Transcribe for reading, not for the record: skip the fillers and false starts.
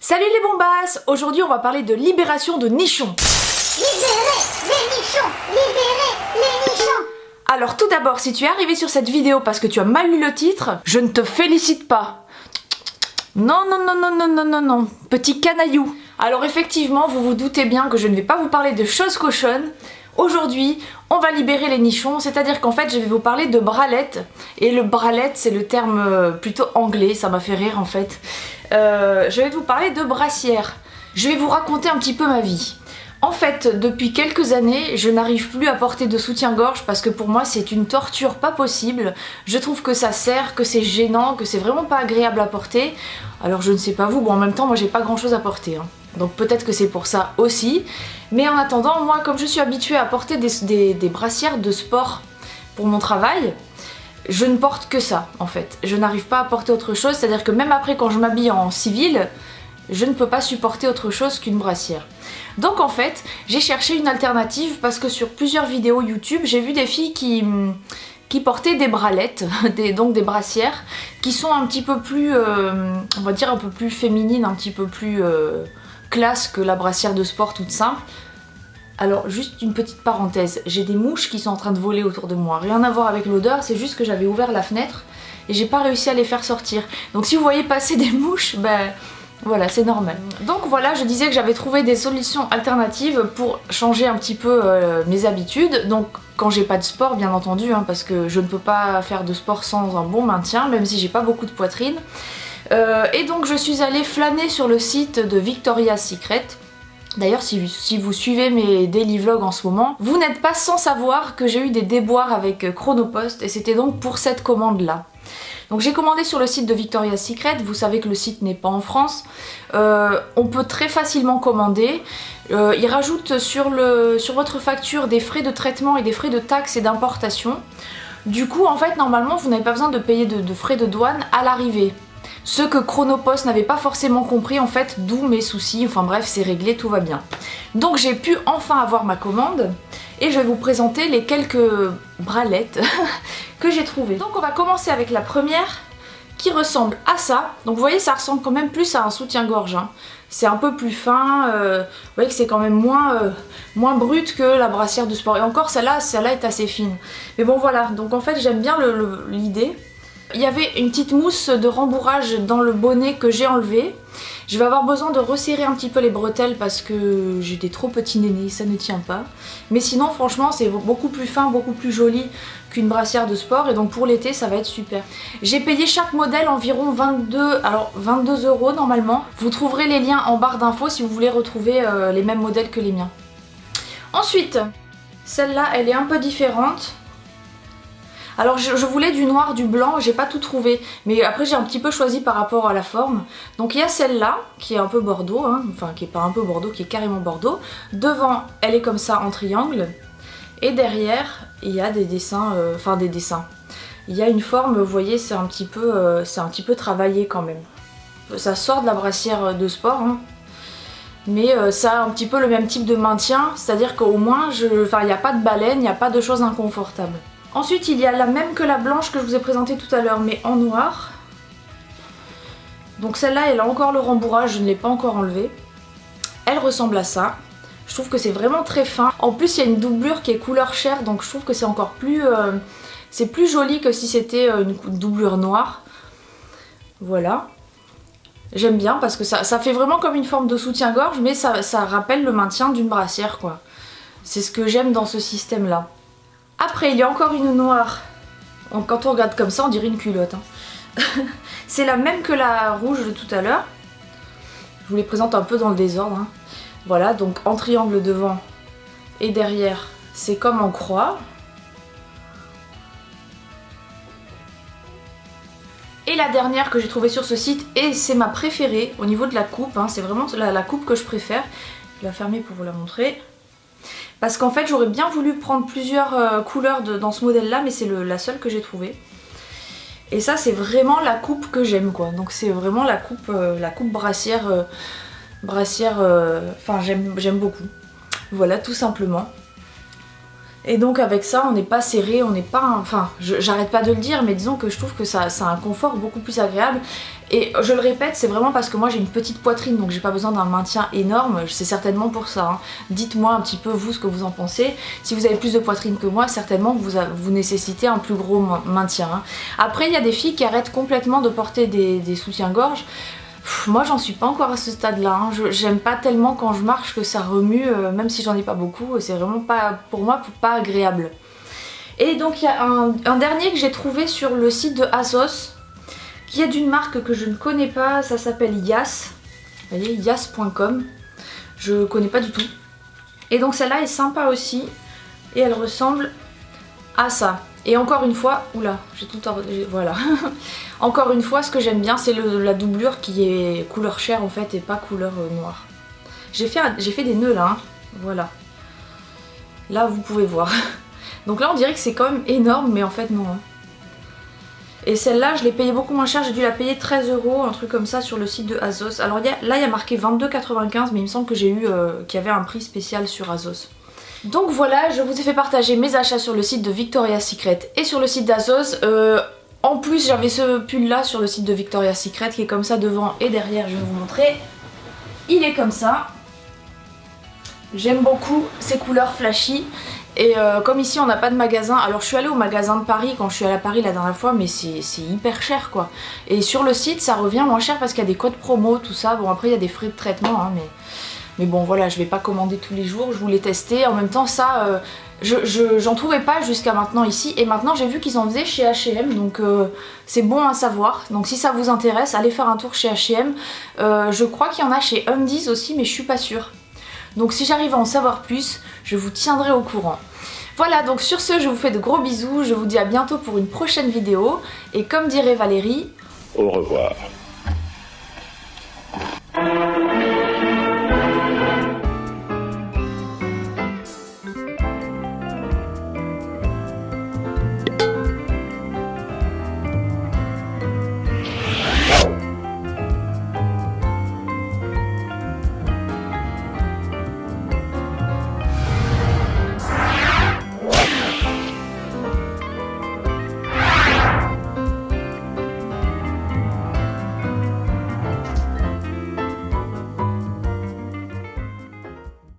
Salut les bombasses! Aujourd'hui on va parler de libération de nichons. Libérez les nichons! Libérez les nichons! Alors tout d'abord, si tu es arrivé sur cette vidéo parce que tu as mal lu le titre, je ne te félicite pas. Non, non, non, non, non, non, non, non. Petit canaillou. Alors effectivement, vous vous doutez bien que je ne vais pas vous parler de choses cochonnes. Aujourd'hui, on va libérer les nichons, c'est-à-dire qu'en fait, je vais vous parler de bralettes. Et le bralette, c'est le terme plutôt anglais, ça m'a fait rire en fait. Je vais vous parler de brassière. Je vais vous raconter un petit peu ma vie. En fait, depuis quelques années, je n'arrive plus à porter de soutien-gorge parce que pour moi, c'est une torture pas possible. Je trouve que ça serre, que c'est gênant, que c'est vraiment pas agréable à porter. Alors je ne sais pas vous, bon en même temps, moi j'ai pas grand-chose à porter, hein. Donc peut-être que c'est pour ça aussi. Mais en attendant, moi comme je suis habituée à porter des brassières de sport pour mon travail, je ne porte que ça en fait. Je n'arrive pas à porter autre chose, c'est-à-dire que même après quand je m'habille en civil, je ne peux pas supporter autre chose qu'une brassière. Donc en fait, j'ai cherché une alternative parce que sur plusieurs vidéos YouTube, j'ai vu des filles qui portaient des bralettes, donc des brassières, qui sont un petit peu plus, on va dire un peu plus féminines, un petit peu plus classe que la brassière de sport toute simple. Alors juste une petite parenthèse, j'ai des mouches qui sont en train de voler autour de moi. Rien à voir avec l'odeur, c'est juste que j'avais ouvert la fenêtre et j'ai pas réussi à les faire sortir. Donc si vous voyez passer des mouches, ben voilà, c'est normal. Donc voilà, je disais que j'avais trouvé des solutions alternatives pour changer un petit peu mes habitudes. Donc quand j'ai pas de sport, bien entendu, hein, parce que je ne peux pas faire de sport sans un bon maintien, même si j'ai pas beaucoup de poitrine. Et donc je suis allée flâner sur le site de Victoria's Secret. D'ailleurs, si vous suivez mes daily vlogs en ce moment, vous n'êtes pas sans savoir que j'ai eu des déboires avec Chronopost et c'était donc pour cette commande-là. Donc j'ai commandé sur le site de Victoria's Secret, vous savez que le site n'est pas en France. On peut très facilement commander. Ils rajoutent sur votre facture des frais de traitement et des frais de taxes et d'importation. Du coup, en fait, normalement, vous n'avez pas besoin de payer de frais de douane à l'arrivée. Ce que Chronopost n'avait pas forcément compris en fait, d'où mes soucis, enfin bref, c'est réglé, tout va bien. Donc j'ai pu enfin avoir ma commande et je vais vous présenter les quelques bralettes que j'ai trouvées. Donc on va commencer avec la première qui ressemble à ça. Donc vous voyez, ça ressemble quand même plus à un soutien-gorge, hein. C'est un peu plus fin, vous voyez que c'est quand même moins brut que la brassière de sport. Et encore celle-là est assez fine. Mais bon voilà, donc en fait j'aime bien l'idée. Il y avait une petite mousse de rembourrage dans le bonnet que j'ai enlevé. Je vais avoir besoin de resserrer un petit peu les bretelles parce que j'ai des trop petits nénés, ça ne tient pas. Mais sinon franchement c'est beaucoup plus fin, beaucoup plus joli qu'une brassière de sport et donc pour l'été ça va être super. J'ai payé chaque modèle environ 22 € normalement. Vous trouverez les liens en barre d'infos si vous voulez retrouver les mêmes modèles que les miens. Ensuite, celle-là elle est un peu différente. Alors je voulais du noir, du blanc, j'ai pas tout trouvé, mais après j'ai un petit peu choisi par rapport à la forme. Donc il y a celle-là, qui est un peu bordeaux, hein, enfin qui est pas un peu bordeaux, qui est carrément bordeaux. Devant, elle est comme ça en triangle, et derrière, il y a des dessins, Il y a une forme, vous voyez, c'est un petit peu travaillé quand même. Ça sort de la brassière de sport, hein. Mais ça a un petit peu le même type de maintien, c'est-à-dire qu'au moins, il n'y a pas de baleine, il n'y a pas de choses inconfortables. Ensuite, il y a la même que la blanche que je vous ai présentée tout à l'heure, mais en noir. Donc celle-là, elle a encore le rembourrage, je ne l'ai pas encore enlevé. Elle ressemble à ça. Je trouve que c'est vraiment très fin. En plus, il y a une doublure qui est couleur chair, donc je trouve que c'est encore plus... c'est plus joli que si c'était une doublure noire. Voilà. J'aime bien parce que ça fait vraiment comme une forme de soutien-gorge, mais ça rappelle le maintien d'une brassière, quoi. C'est ce que j'aime dans ce système-là. Après, il y a encore une noire. Quand on regarde comme ça, on dirait une culotte, hein. C'est la même que la rouge de tout à l'heure. Je vous les présente un peu dans le désordre, hein. Voilà, donc en triangle devant et derrière, c'est comme en croix. Et la dernière que j'ai trouvée sur ce site, et c'est ma préférée au niveau de la coupe, hein, c'est vraiment la coupe que je préfère. Je vais la fermer pour vous la montrer. Parce qu'en fait j'aurais bien voulu prendre plusieurs couleurs dans ce modèle là, mais c'est la seule que j'ai trouvée. Et ça c'est vraiment la coupe que j'aime, quoi. Donc c'est vraiment la coupe brassière, enfin j'aime beaucoup. Voilà, tout simplement. Et donc avec ça on n'est pas serré, on n'est pas... Enfin j'arrête pas de le dire, mais disons que je trouve que ça a un confort beaucoup plus agréable. Et je le répète, c'est vraiment parce que moi j'ai une petite poitrine, donc j'ai pas besoin d'un maintien énorme, c'est certainement pour ça. Hein. Dites-moi un petit peu vous ce que vous en pensez. Si vous avez plus de poitrine que moi, certainement vous nécessitez un plus gros maintien. Hein. Après il y a des filles qui arrêtent complètement de porter des soutiens-gorge. Moi j'en suis pas encore à ce stade là, hein. J'aime pas tellement quand je marche que ça remue, même si j'en ai pas beaucoup, c'est vraiment pas, pour moi, pas agréable. Et donc il y a un dernier que j'ai trouvé sur le site de ASOS, qui est d'une marque que je ne connais pas, ça s'appelle Yas, vous voyez, yas.com, je connais pas du tout. Et donc celle-là est sympa aussi, et elle ressemble à ça. Et encore une fois, oula, j'ai tout voilà. Encore une fois, ce que j'aime bien, c'est la doublure qui est couleur chair en fait et pas couleur noire. J'ai fait des nœuds là, hein. Voilà. Là, vous pouvez voir. Donc là, on dirait que c'est quand même énorme, mais en fait non. Hein. Et celle-là, je l'ai payée beaucoup moins cher, j'ai dû la payer 13 €, un truc comme ça sur le site de ASOS. Alors là, il y a marqué 22,95 €, mais il me semble que j'ai eu qu'il y avait un prix spécial sur ASOS. Donc voilà, je vous ai fait partager mes achats sur le site de Victoria's Secret et sur le site d'ASOS. En plus, j'avais ce pull là sur le site de Victoria's Secret qui est comme ça devant et derrière, je vais vous montrer. Il est comme ça. J'aime beaucoup ces couleurs flashy. Et comme ici on n'a pas de magasin, alors je suis allée au magasin de Paris quand je suis allée à Paris la dernière fois, mais c'est hyper cher quoi. Et sur le site ça revient moins cher parce qu'il y a des codes promo, tout ça. Bon après il y a des frais de traitement, hein, mais bon voilà, je vais pas commander tous les jours, je voulais tester. En même temps ça, j'en trouvais pas jusqu'à maintenant ici, et maintenant j'ai vu qu'ils en faisaient chez H&M, donc c'est bon à savoir. Donc si ça vous intéresse, allez faire un tour chez H&M. Je crois qu'il y en a chez Undies aussi, mais je suis pas sûre. Donc si j'arrive à en savoir plus, je vous tiendrai au courant. Voilà, donc sur ce, je vous fais de gros bisous, je vous dis à bientôt pour une prochaine vidéo. Et comme dirait Valérie, au revoir.